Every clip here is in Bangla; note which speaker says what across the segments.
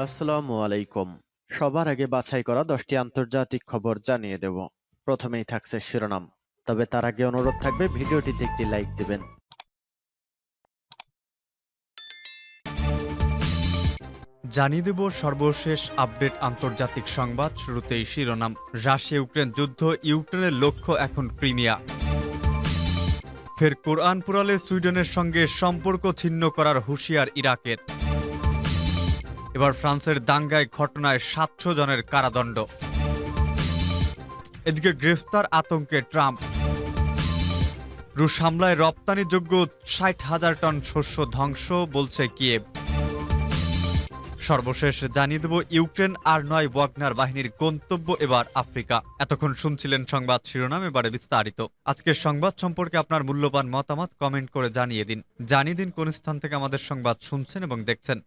Speaker 1: আসসালামু আলাইকুম। সবার আগে বাছাই করা 10টি আন্তর্জাতিক খবর জানিয়ে দেব। প্রথমেই থাকছে শিরোনাম। তবে তার আগে অনুরোধ থাকবে ভিডিওটিতে একটি লাইক দিবেন।
Speaker 2: জানিয়ে দেব সর্বশেষ আপডেট আন্তর্জাতিক সংবাদ। শুরুতেই শিরোনাম। রাশিয়া ইউক্রেন যুদ্ধ, ইউক্রেনের লক্ষ্য এখন ক্রিমিয়া। ফের কোরআন পোড়ালে সুইডেনের সঙ্গে সম্পর্ক ছিন্ন করার হুঁশিয়ার ইরাকের। এবার ফ্রান্সের দাঙ্গায় ঘটনায় 700 জনের কারাদণ্ড। এদিকে গ্রেফতার আতঙ্কে ট্রাম্প। রুশ হামলায় রপ্তানিযোগ্য 60,000 টন শস্য ধ্বংস, বলছে কিয়েভ। সর্বশেষ জানিয়ে দেব ইউক্রেন আর নয়, ওয়াগনার বাহিনীর গন্তব্য এবার আফ্রিকা। এতক্ষণ শুনছিলেন সংবাদ শিরোনাম, এবারে বিস্তারিত। আজকের সংবাদ সম্পর্কে আপনার মূল্যবান মতামত কমেন্ট করে জানিয়ে দিন কোন স্থান থেকে আমাদের সংবাদ শুনছেন এবং দেখছেন।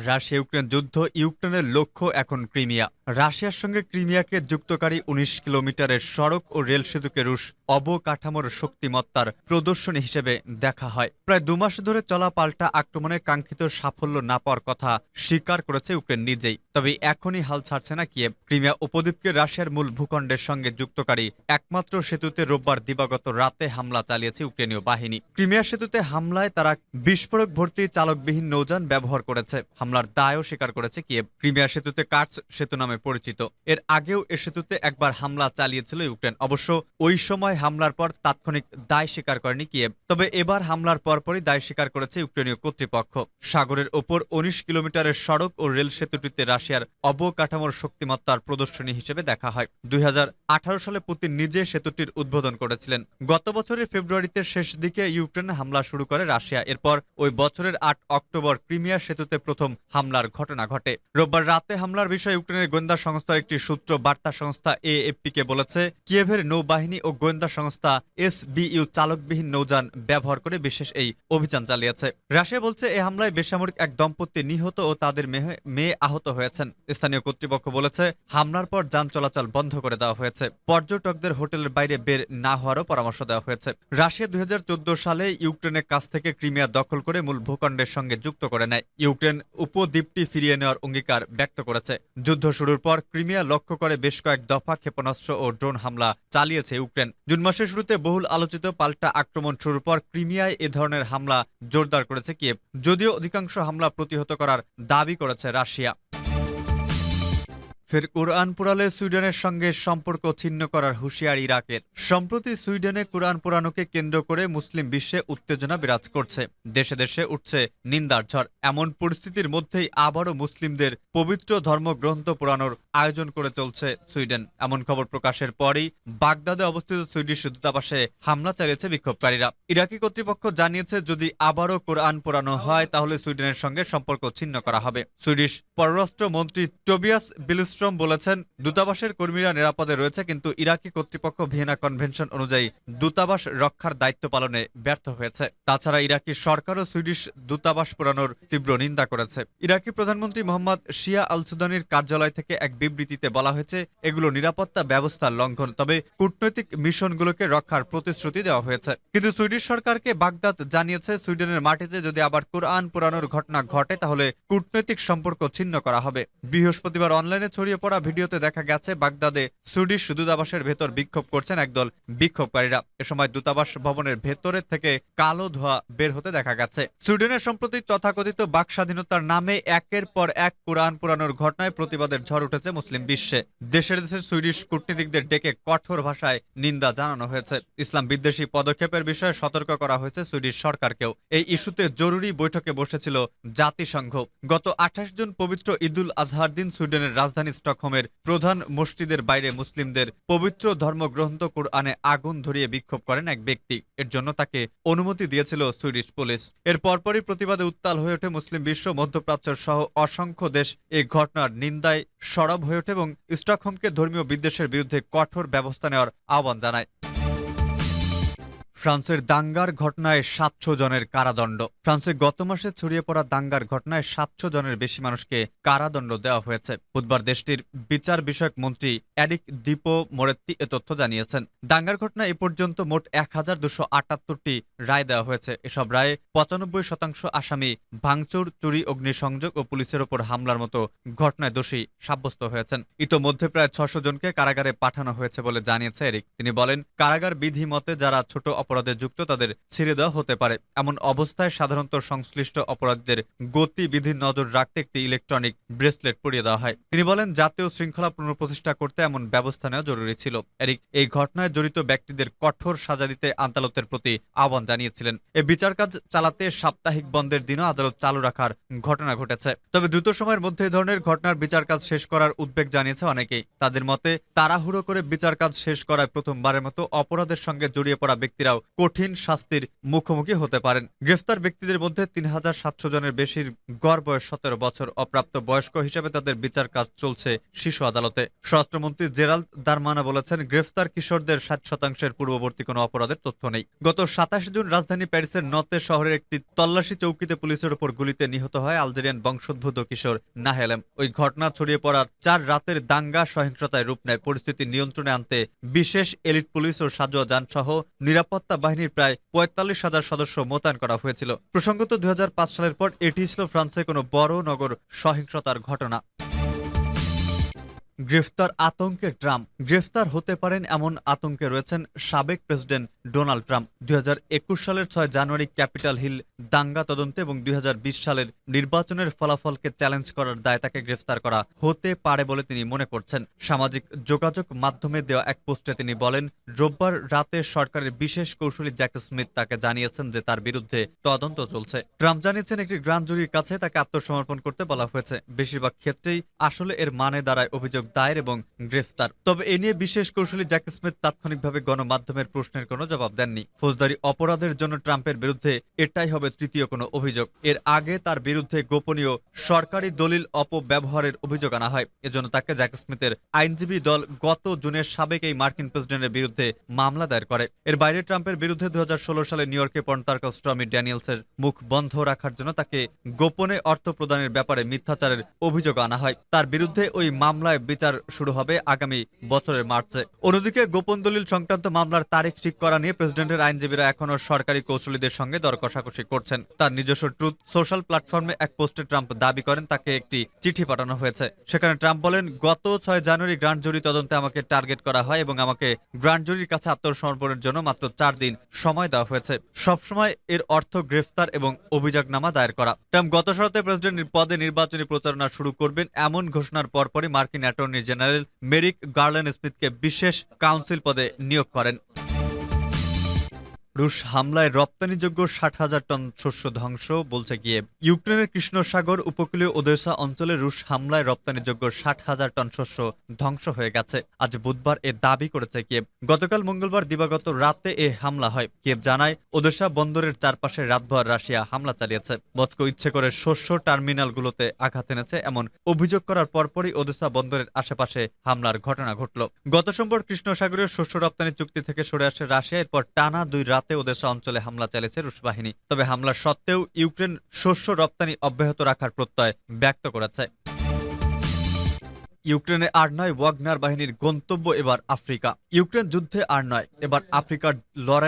Speaker 2: রাশিয়া ইউক্রেন যুদ্ধ, ইউক্রেনের লক্ষ্য এখন ক্রিমিয়া। রাশিয়ার সঙ্গে ক্রিমিয়াকে যুক্তকারী 19 কিলোমিটারের সড়ক ও রেল সেতুকে রুশ অবকাঠামোর শক্তিমত্তার প্রদর্শনী হিসেবে দেখা হয়। প্রায় 2 মাস ধরে চলা পাল্টা আক্রমণে কাঙ্ক্ষিত সাফল্য না পাওয়ার কথা স্বীকার করেছে ইউক্রেন নিজেই। তবে এখনই হাল ছাড়ছে না কিয়েভ। ক্রিমিয়া উপদ্বীপকে রাশিয়ার মূল ভূখণ্ডের সঙ্গে যুক্তকারী একমাত্র সেতুতে রোববার দিবাগত রাতে হামলা চালিয়েছে ইউক্রেনীয় বাহিনী। ক্রিমিয়া সেতুতে হামলায় তারা বিস্ফোরক ভর্তি চালকবিহীন নৌযান ব্যবহার করেছে। হামলার দায়ও স্বীকার করেছে কিয়েভ। ক্রিমিয়া সেতুতে কার্চ সেতু নামে পরিচিত। এর আগেও এ সেতুতে একবার হামলা চালিয়েছিল ইউক্রেন। অবশ্য ওই সময় হামলার পর তাৎক্ষণিক দায় স্বীকার করেনি কিয়েভ। তবে এবার হামলার পরপরই দায় স্বীকার করেছে ইউক্রেনীয় কর্তৃপক্ষ। সাগরের ওপর 19 কিলোমিটারের সড়ক ও রেল সেতুটিতে রাশিয়ার অবকাঠামোর শক্তিমত্তার প্রদর্শনী হিসেবে দেখা হয়। 2018 সালে পুতিন নিজে সেতুটির উদ্বোধন করেছিলেন। গত বছরের ফেব্রুয়ারিতে শেষ দিকে ইউক্রেনে হামলা শুরু করে রাশিয়া। এরপর ওই বছরের 8 অক্টোবর ক্রিমিয়া সেতুতে প্রথম হামলার ঘটনা ঘটে। রোববার রাতে হামলার বিষয়ে ইউক্রেনের গোয়েন্দা সংস্থার একটি সূত্র বার্তা সংস্থা এএফপিকে বলেছে, কিয়েভের নৌবাহিনী ও গোয়েন্দা সংস্থা এসবিইউ চালকবিহীন নৌযান ব্যবহার করে বিশেষ এই অভিযান চালিয়েছে। রাশিয়া বলছে এই হামলায় বেসামরিক এক দম্পতি নিহত ও তাদের মেয়ে আহত হয়েছেন। স্থানীয় কর্তৃপক্ষ বলেছে, হামলার পর যান চলাচল বন্ধ করে দেওয়া হয়েছে। পর্যটকদের হোটেলের বাইরে বের না হওয়ারও পরামর্শ দেওয়া হয়েছে। রাশিয়া 2014 সালে ইউক্রেনের কাছ থেকে ক্রিমিয়া দখল করে মূল ভূখণ্ডের সঙ্গে যুক্ত করে নেয়। ইউক্রেন উপদ্বীপটি ফিরিয়ে নেওয়ার অঙ্গীকার ব্যক্ত করেছে। যুদ্ধ শুরুর পর ক্রিমিয়া লক্ষ্য করে বেশ কয়েক দফা ক্ষেপণাস্ত্র ও ড্রোন হামলা চালিয়েছে ইউক্রেন। জুন মাসের শুরুতে বহুল আলোচিত পাল্টা আক্রমণ শুরুর পর ক্রিমিয়ায় এ ধরনের হামলা জোরদার করেছে কিয়েভ, যদিও অধিকাংশ হামলা প্রতিহত করার দাবি করেছে রাশিয়া। ফের কোরআন পোড়ালে সুইডেনের সঙ্গে সম্পর্ক ছিন্ন করার হুঁশিয়ার ইরাকের। সম্প্রতি সুইডেনে কোরআন পোড়ানোকে কেন্দ্র করে মুসলিম বিশ্বে উত্তেজনা বিরাজ করছে। দেশে দেশে উঠছে নিন্দার ঝড়। এমন পরিস্থিতির মধ্যেই আবারও মুসলিমদের পবিত্র ধর্মগ্রন্থ পোড়ানোর আয়োজন করে চলছে সুইডেন। এমন খবর প্রকাশের পরই বাগদাদে অবস্থিত সুইডিশ দূতাবাসে হামলা চালিয়েছে বিক্ষোভকারীরা। ইরাকি কর্তৃপক্ষ জানিয়েছে, যদি আবারও কোরআন পোড়ানো হয় তাহলে সুইডেনের সঙ্গে সম্পর্ক ছিন্ন করা হবে। সুইডিশ পররাষ্ট্র মন্ত্রী টোবিয়াস বিলস্ট্রম বলেছেন, দূতাবাসের কর্মীরা নিরাপদে রয়েছে, কিন্তু ইরাকি কর্তৃপক্ষ ভিয়েনা কনভেনশন অনুযায়ী দূতাবাস রক্ষার দায়িত্ব পালনে ব্যর্থ হয়েছে। তাছাড়া ইরাকি সরকারও সুইডিশ দূতাবাস পোড়ানোর তীব্র নিন্দা করেছে। ইরাকি প্রধানমন্ত্রী মোহাম্মদ শিয়া আল সুদানির কার্যালয় থেকে এক বিবৃতিতে বলা হয়েছে, এগুলো নিরাপত্তা ব্যবস্থার লঙ্ঘন, তবে কূটনৈতিক মিশনগুলোকে রক্ষার প্রতিশ্রুতি দেওয়া হয়েছে। কিন্তু সুইডিশ সরকারকে বাগদাদ জানিয়েছে, সুইডেনের মাটিতে যদি আবার কোরআন পোড়ানোর ঘটনা ঘটে তাহলে কূটনৈতিক সম্পর্ক ছিন্ন করা হবে। বৃহস্পতিবার অনলাইনে ছড়িয়ে পড়া ভিডিওতে দেখা গেছে, বাগদাদে সুইডিশ দূতাবাসের ভেতর বিক্ষোভ করছেন একদল বিক্ষোভকারীরা। এ সময় দূতাবাস ভবনের ভেতরে থেকে কালো ধোঁয়া বের হতে দেখা গেছে। সুইডেনের সম্প্রতি তথাকথিত বাক স্বাধীনতার নামে একের পর এক কোরআন পোড়ানোর ঘটনায় প্রতিবাদের ঝড় উঠেছে মুসলিম বিশ্বে। দেশের সুইডিশ কূটনীতিকদের ডেকে কঠোর ভাষায় নিন্দা জানানো হয়েছে। ইসলাম বিদ্বেষী পদক্ষেপের বিষয়ে সতর্ক করা হয়েছে সুইডিশ সরকারকেও। এই ইস্যুতে জরুরি বৈঠকে বসেছিল জাতিসংঘ। গত 28 জুন পবিত্র ঈদুল আজহার দিন সুইডেনের রাজধানী স্টকহোমের প্রধান মসজিদের বাইরে মুসলিমদের পবিত্র ধর্মগ্রন্থ কোরআনে আগুন ধরিয়ে বিক্ষোভ করেন এক ব্যক্তি। এর জন্য তাকে অনুমতি দিয়েছিল সুইডিশ পুলিশ। এর পরপরই প্রতিবাদে উত্তাল হয়ে ওঠে মুসলিম বিশ্ব। মধ্যপ্রাচ্য সহ অসংখ্য দেশ এই ঘটনার নিন্দায় সরব হয়ে ওঠে এবং স্টকহোমকে ধর্মীয় বিদ্বেষের বিরুদ্ধে কঠোর ব্যবস্থা নেওয়ার আহ্বান জানায়। ফ্রান্সের দাঙ্গার ঘটনায় ৭০০ জনের কারাদণ্ড। ফ্রান্সে গত মাসে ছড়িয়ে পড়া দাঙ্গার ঘটনায় ৭০০ জনের বেশি মানুষকে কারাদণ্ড দেওয়া হয়েছে। বুধবার দেশটির বিচার বিষয়ক মন্ত্রী এরিক দিপো মোরেত্তি এ তথ্য জানিয়েছেন। দাঙ্গার ঘটনায় এ পর্যন্ত মোট ১,২৭৮টি রায় দেওয়া হয়েছে। এসব রায়ে ৯৫% আসামি ভাঙচুর, চুরি, অগ্নিসংযোগ ও পুলিশের ওপর হামলার মতো ঘটনায় দোষী সাব্যস্ত হয়েছেন। ইতোমধ্যে প্রায় ৬০০ জনকে কারাগারে পাঠানো হয়েছে বলে জানিয়েছে এরিক। তিনি বলেন, কারাগার বিধি মতে যারা ছোট অপরাধে যুক্ত তাদের ছেড়ে দেওয়া হতে পারে। এমন অবস্থায় সাধারণত সংশ্লিষ্ট অপরাধীদের গতিবিধির নজর রাখতে একটি ইলেকট্রনিক ব্রেসলেট পরিয়ে দেওয়া হয়। তিনি বলেন, জাতীয় শৃঙ্খলা পুনঃপ্রতিষ্ঠা করতে এমন ব্যবস্থা নেওয়া জরুরি ছিল। এরিক এই ঘটনায় জড়িত ব্যক্তিদের কঠোর সাজা দিতে আদালতের প্রতি আহ্বান জানিয়েছিলেন। এই বিচার কাজ চালাতে সাপ্তাহিক বন্ধের দিনও আদালত চালু রাখার ঘটনা ঘটেছে। তবে দ্রুত সময়ের মধ্যে এই ধরনের ঘটনার বিচার কাজ শেষ করার উদ্বেগ জানিয়েছে অনেকেই। তাদের মতে, তাড়াহুড়ো করে বিচার কাজ শেষ করায় প্রথমবারের মতো অপরাধের সঙ্গে জড়িয়ে পড়া ব্যক্তিরাও কঠিন শাস্তির মুখোমুখি হতে পারেন। গ্রেফতার ব্যক্তিদের মধ্যে ৩,৭০০ জনের বেশির গড় বয়স ১৭ বছর। অপ্রাপ্ত বয়স্ক হিসেবে তাদের বিচার কাজ চলছে শিশু আদালতে। স্বরাষ্ট্রমন্ত্রী জেরাল্ড দারমানা বলেছেন, গ্রেফতার কিশোরদের ৬০%-এর পূর্ববর্তী কোনো অপরাধের তথ্য নেই। গত ২৭ জুন রাজধানী প্যারিসের নতে শহরের একটি তল্লাশি চৌকিতে পুলিশের উপর গুলিতে নিহত হয় আলজেরিয়ান বংশোদ্ভূত কিশোর নাহেলেম। ওই ঘটনা ছড়িয়ে পড়ার ৪ রাতের দাঙ্গা সহিংসতায় রূপ নেয়। পরিস্থিতি নিয়ন্ত্রণে আনতে বিশেষ এলিট পুলিশ ও সাজোয়া যান সহ নিরাপত্তা বাহিনীর প্রায় ৪৫,০০০ সদস্য মোতায়েন করা হয়েছিল। প্রসঙ্গত ২০০৫ সালের পর এটি ছিল ফ্রান্সে কোনো বড় নগর সহিংসতার ঘটনা। গ্রেফতার আতঙ্কে ট্রাম্প। গ্রেফতার হতে পারেন এমন আতঙ্কে রয়েছেন সাবেক প্রেসিডেন্ট ডোনাল্ড ট্রাম্প। ২০২১ সালের ৬ জানুয়ারি ক্যাপিটাল হিল দাঙ্গা তদন্তে এবং ২০২০ সালের নির্বাচনের ফলাফলকে চ্যালেঞ্জ করার দায়ে তাকে গ্রেফতার করা হতে পারে বলে তিনি মনে করছেন। সামাজিক যোগাযোগ মাধ্যমে দেওয়া এক পোস্টে তিনি বলেন, রোববার রাতে সরকারের বিশেষ কৌঁসুলি জ্যাক স্মিথ তাকে জানিয়েছেন যে তার বিরুদ্ধে তদন্ত চলছে। ট্রাম্প জানিয়েছেন, একটি গ্র্যান্ড জুরির কাছে তাকে আত্মসমর্পণ করতে বলা হয়েছে। বেশিরভাগ ক্ষেত্রেই আসলে এর মানে দাঁড়ায় অভিযোগ দায়ের এবং গ্রেফতার। তবে এ নিয়ে বিশেষ কৌঁসুলি জ্যাক স্মিথ তাৎক্ষণিকভাবে গণমাধ্যমের প্রশ্নের কোনো জবাব দেননি। ফৌজদারি অপরাধের জন্য ট্রাম্পের বিরুদ্ধে এটাই হবে তৃতীয় কোনো অভিযোগ। এর আগে তার বিরুদ্ধে গোপনীয় সরকারি দলিল অপব্যবহারের অভিযোগ আনা হয়। এজন্য তাকে জ্যাক স্মিথের আইনজীবী দল গত জুনের সাবেক এই মার্কিন প্রেসিডেন্টের বিরুদ্ধে মামলা দায়ের করে। এর বাইরে ট্রাম্পের বিরুদ্ধে 2016 সালে নিউ ইয়র্কে পর্নতারকা স্টর্মি ড্যানিয়েলসের মুখ বন্ধ রাখার জন্য তাকে গোপনে অর্থ প্রদানের ব্যাপারে মিথ্যাচারের অভিযোগ আনা হয়। তার বিরুদ্ধে ওই মামলায় বিচার শুরু হবে আগামী বছরের মার্চে। অন্যদিকে গোপন দলিল সংক্রান্ত মামলার তারিখ ঠিক করা নিয়ে প্রেসিডেন্টের আইনজীবীরা এখনও সরকারি কৌঁসুলিদের সঙ্গে দর কষাকষি করছেন। তার নিজস্ব ট্রুথ সোশ্যাল প্ল্যাটফর্মে এক পোস্টে ট্রাম্প দাবি করেন তাকে একটি চিঠি পাঠানো হয়েছে। সেখানে ট্রাম্প বলেন, গত ৬ জানুয়ারি গ্র্যান্ড জুরি তদন্তে আমাকে টার্গেট করা হয় এবং আমাকে গ্র্যান্ড জুরির কাছে আত্মসমর্পণের জন্য মাত্র ৪ দিন সময় দেওয়া হয়েছে। সবসময় এর অর্থ গ্রেফতার এবং অভিযোগনামা দায়ের করা। ট্রাম্প গত শরতে প্রেসিডেন্ট পদে নির্বাচনী প্রচারণা শুরু করবেন এমন ঘোষণার পরপরই মার্কিন অ্যাটর্নি জেনারেল মেরিক গার্ল্যান্ড স্মিথকে বিশেষ কাউন্সিল পদে নিয়োগ করেন। রুশ হামলায় রপ্তানিযোগ্য ৬০,০০০ টন শস্য ধ্বংস, বলছে কিয়েভ। ইউক্রেনের কৃষ্ণ সাগর উপকূলীয় ওদেসা অঞ্চলে রুশ হামলায় রপ্তানিযোগ্য ৬০,০০০ টন শস্য ধ্বংস হয়ে গেছে। আজ বুধবার এ দাবি করেছে কিয়েভ। গতকাল মঙ্গলবার দিবাগত রাতে এ হামলা হয়। কিয়েভ জানায়, ওদেসা বন্দরের চারপাশে রাতভর রাশিয়া হামলা চালিয়েছে। মস্কো ইচ্ছে করে শস্য টার্মিনালগুলোতে আঘাত এনেছে এমন অভিযোগ করার পরপরই ওদেসা বন্দরের আশেপাশে হামলার ঘটনা ঘটল। গত সোমবার কৃষ্ণ সাগরীয় শস্য রপ্তানি চুক্তি থেকে সরে আসে রাশিয়া। এরপর টানা ২ রাতে ওদেসা অঞ্চলে হামলা চালিয়েছে রুশ বাহিনী। তবে হামলা সত্ত্বেও ইউক্রেন শস্য রপ্তানি অব্যাহত রাখার প্রত্যয় ব্যক্ত করেছে। ইউক্রেনে আর নয়, ওয়াগনার বাহিনীর গন্তব্য এবার আফ্রিকা। ইউক্রেন যুদ্ধে আর নয়, এবার আফ্রিকার লড়াইয়ের